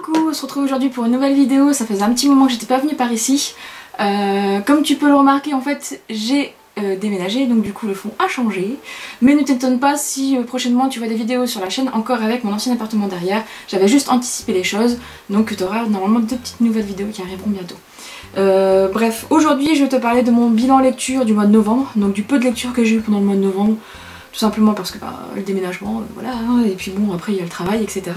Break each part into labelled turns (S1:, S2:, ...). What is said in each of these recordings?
S1: Coucou, on se retrouve aujourd'hui pour une nouvelle vidéo. Ça faisait un petit moment que j'étais pas venue par ici. Comme tu peux le remarquer, en fait j'ai déménagé, donc du coup le fond a changé. Mais ne t'étonne pas si prochainement tu vois des vidéos sur la chaîne encore avec mon ancien appartement derrière. J'avais juste anticipé les choses, donc tu auras normalement deux petites nouvelles vidéos qui arriveront bientôt. Bref, aujourd'hui je vais te parler de mon bilan lecture du mois de novembre, donc du peu de lecture que j'ai eu pendant le mois de novembre. Tout simplement parce que le déménagement, voilà, hein, et puis bon après il y a le travail, etc.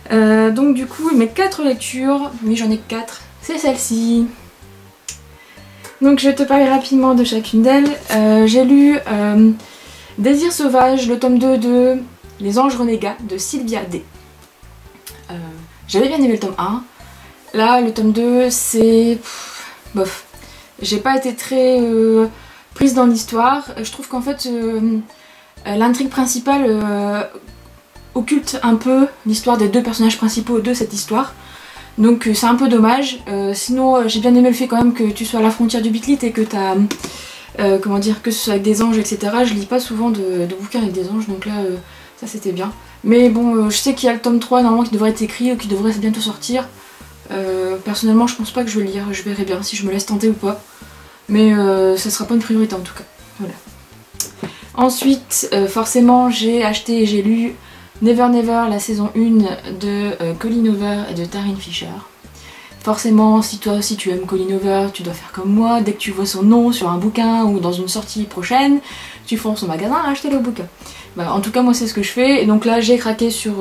S1: Donc du coup mes 4 lectures, oui j'en ai 4, c'est celle-ci. Donc je vais te parler rapidement de chacune d'elles. J'ai lu Désir sauvage, le tome 2 de Les Anges Renégats de Sylvia D. J'avais bien aimé le tome 1. Là le tome 2 c'est... bof. J'ai pas été très prise dans l'histoire. Je trouve qu'en fait l'intrigue principale occulte un peu l'histoire des deux personnages principaux de cette histoire. Donc c'est un peu dommage. Sinon j'ai bien aimé le fait quand même que tu sois à la frontière du Bitlit et que t'as... comment dire, que ce soit avec des anges, etc. Je lis pas souvent de bouquins avec des anges, donc là ça c'était bien. Mais bon, je sais qu'il y a le tome 3 normalement qui devrait être écrit ou qui devrait bientôt sortir. Personnellement je pense pas que je vais le lire, je verrai bien si je me laisse tenter ou pas. Mais ça sera pas une priorité en tout cas. Voilà. Ensuite, forcément j'ai acheté et j'ai lu Never Never, la saison 1 de Colleen Hoover et de Taryn Fisher. Forcément, si toi aussi tu aimes Colleen Hoover, tu dois faire comme moi, dès que tu vois son nom sur un bouquin ou dans une sortie prochaine, tu fonces au magasin à acheter le bouquin. Bah, en tout cas moi c'est ce que je fais, et donc là j'ai craqué sur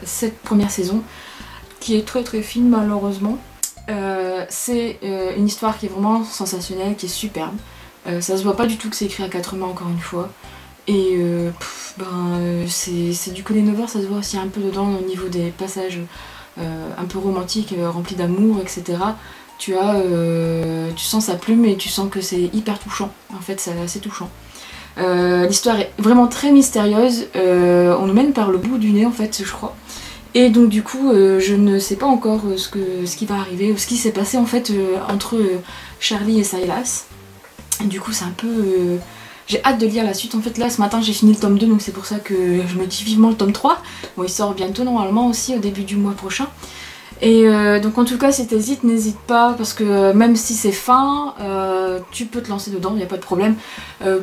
S1: cette première saison, qui est très très fine malheureusement. C'est une histoire qui est vraiment sensationnelle, qui est superbe. Ça se voit pas du tout que c'est écrit à 4 mains encore une fois. Et c'est du Colleen Hoover, ça se voit aussi un peu dedans au niveau des passages un peu romantiques, remplis d'amour, etc. Tu sens sa plume et tu sens que c'est hyper touchant, en fait c'est assez touchant. L'histoire est vraiment très mystérieuse, on nous mène par le bout du nez en fait je crois. Et donc du coup je ne sais pas encore ce qui va arriver, ou ce qui s'est passé en fait entre Charlie et Silas. Et du coup c'est un peu... j'ai hâte de lire la suite. En fait là ce matin j'ai fini le tome 2, donc c'est pour ça que je me dis vivement le tome 3. Bon il sort bientôt normalement aussi au début du mois prochain. Et donc en tout cas si t'hésites, n'hésite pas, parce que même si c'est fin, tu peux te lancer dedans, il n'y a pas de problème.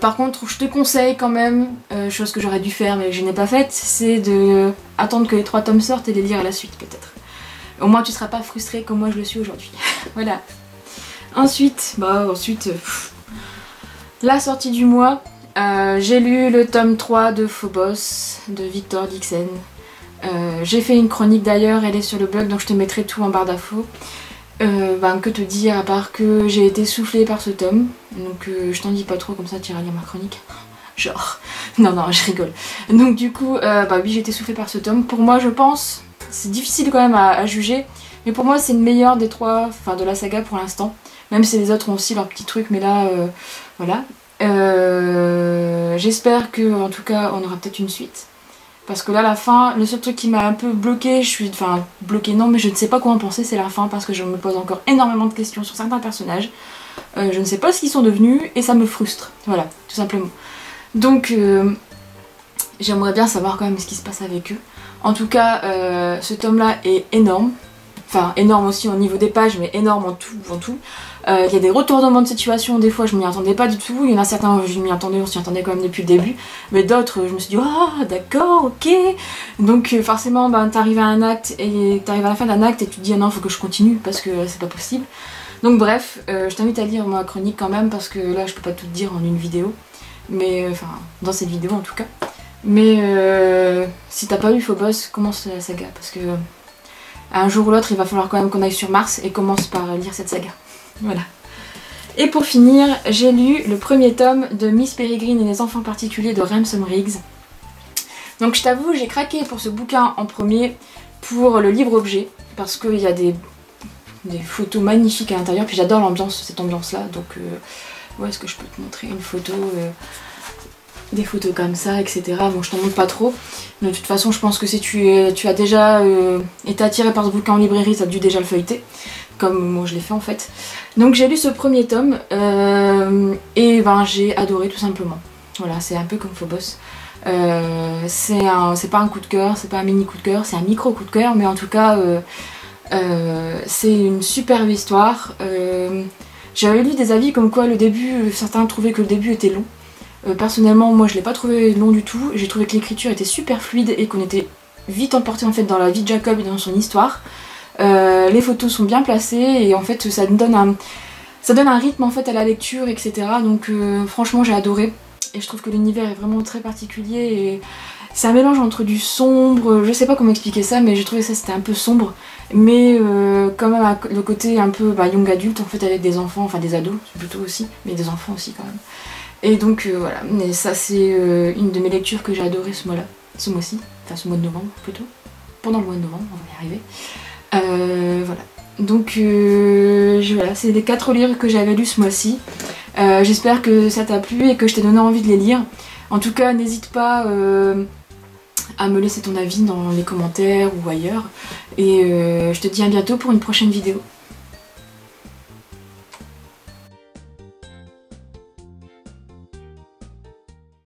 S1: Par contre je te conseille quand même, chose que j'aurais dû faire mais que je n'ai pas faite, c'est de attendre que les 3 tomes sortent et les lire à la suite peut-être. Au moins tu seras pas frustré comme moi je le suis aujourd'hui. Voilà. Ensuite, la sortie du mois, j'ai lu le tome 3 de Phobos de Victor Dixon. J'ai fait une chronique d'ailleurs, elle est sur le blog, donc je te mettrai tout en barre d'infos. Que te dire à part que j'ai été soufflée par ce tome, donc je t'en dis pas trop, comme ça tu iras lire ma chronique. Genre, non je rigole. Donc du coup, oui j'ai été soufflée par ce tome. Pour moi je pense, c'est difficile quand même à juger, mais pour moi c'est le meilleur des 3, enfin de la saga pour l'instant. Même si les autres ont aussi leurs petits trucs, mais là, voilà. J'espère que, en tout cas, on aura peut-être une suite. Parce que là, la fin, le seul truc qui m'a un peu bloquée, enfin, bloquée non, mais je ne sais pas quoi en penser, c'est la fin, parce que je me pose encore énormément de questions sur certains personnages. Je ne sais pas ce qu'ils sont devenus, et ça me frustre. Voilà, tout simplement. Donc, j'aimerais bien savoir quand même ce qui se passe avec eux. En tout cas, ce tome-là est énorme. Enfin, énorme aussi au niveau des pages, mais énorme en tout. Il y a des retournements de situation, des fois je m'y attendais pas du tout. Il y en a certains où je m'y attendais, on s'y attendait quand même depuis le début. Mais d'autres, je me suis dit, oh d'accord, ok. Donc forcément, t'arrives à un acte, et t'arrives à la fin d'un acte et tu te dis, ah non, faut que je continue parce que c'est pas possible. Donc bref, je t'invite à lire ma chronique quand même, parce que là je peux pas tout te dire en une vidéo. Mais, enfin, dans cette vidéo en tout cas. Mais si t'as pas lu Phobos, commence la saga, parce que... un jour ou l'autre il va falloir quand même qu'on aille sur Mars, et commence par lire cette saga. Voilà. Et pour finir, j'ai lu le premier tome de Miss Peregrine et les enfants particuliers de Ransom Riggs. Donc je t'avoue, j'ai craqué pour ce bouquin en premier pour le livre objet, parce qu'il y a des photos magnifiques à l'intérieur, puis j'adore l'ambiance, cette ambiance là, donc où est-ce que je peux te montrer une photo des photos comme ça, etc. Bon, je t'en montre pas trop. De toute façon, je pense que si tu as déjà été attiré par ce bouquin en librairie, ça a dû déjà le feuilleter. Comme moi je l'ai fait en fait. Donc j'ai lu ce premier tome et j'ai adoré tout simplement. Voilà, c'est un peu comme Phobos. C'est pas un coup de cœur, c'est pas un mini coup de cœur, c'est un micro coup de cœur, mais en tout cas C'est une superbe histoire. J'avais lu des avis comme quoi le début, certains trouvaient que le début était long. Personnellement, moi je l'ai pas trouvé long du tout. J'ai trouvé que l'écriture était super fluide et qu'on était vite emporté en fait dans la vie de Jacob et dans son histoire. Les photos sont bien placées et en fait ça donne un rythme en fait à la lecture, etc. Donc franchement j'ai adoré et je trouve que l'univers est vraiment très particulier et c'est un mélange entre du sombre, je sais pas comment expliquer ça, mais j'ai trouvé ça c'était un peu sombre, mais quand même le côté un peu young adulte en fait avec des enfants, enfin des ados plutôt aussi, mais des enfants aussi quand même. Et donc voilà, mais ça c'est une de mes lectures que j'ai adoré ce mois-là, ce mois-ci, enfin ce mois de novembre plutôt, pendant le mois de novembre, on va y arriver. Voilà. Donc voilà, c'est les 4 livres que j'avais lus ce mois-ci. J'espère que ça t'a plu et que je t'ai donné envie de les lire. En tout cas, n'hésite pas à me laisser ton avis dans les commentaires ou ailleurs. Et je te dis à bientôt pour une prochaine vidéo.